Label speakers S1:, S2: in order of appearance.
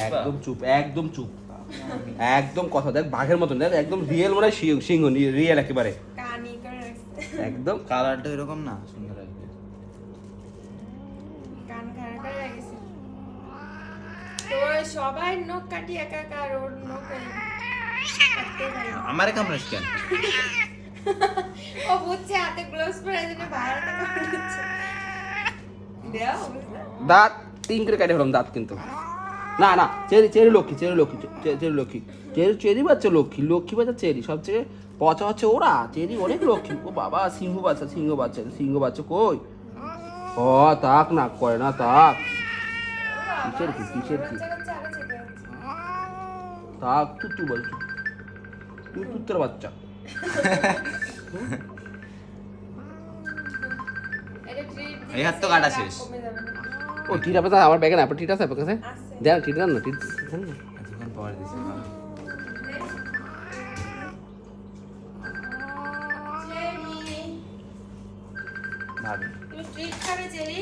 S1: একদম চুপ, একদম চুপ, একদম কথা দেখ বাঘের মতন, দেখ একদম রিয়েল মনে হয় সিংহ, রিয়েল একেবারে একদম।
S2: কালারটা এরকম না সুন্দর লাগবে।
S3: সবাই নখ কাটি একাকার, ওর নখ
S2: আমারে কামড়াস কেন?
S3: ও বুঝছে হাতে গ্লাভস পরে আছে না, বাইরে থেকে দিচ্ছে দেও বুঝলা।
S1: দাঁত তিন করে কাটে ফেলাম দাঁত, কিন্তু না না, চেরি লক্ষ্মী, চেরি বাচ্চা লক্ষ্মী বাচ্চা চেরি, সবচেয়ে পচা হচ্ছে ওরা, চেরি অনেক লক্ষ্মী। ও বাবা, সিংহ বাচ্চা কই? ও তাক না করে না, তাক কিসের কি তাক, তুই বলছি তুই তুত্তর বাচ্চা।
S2: এই হাত তো কাটা শেষ।
S1: ও টিটা পাতা আমার ব্যাগে না, আপনার টিটা আছে আপনার কাছে? দেন টিটা দেন না, টিট
S2: এতক্ষণ পরে দিছি ভাবি।
S3: তুমি ট্রিট খাবে জেরি?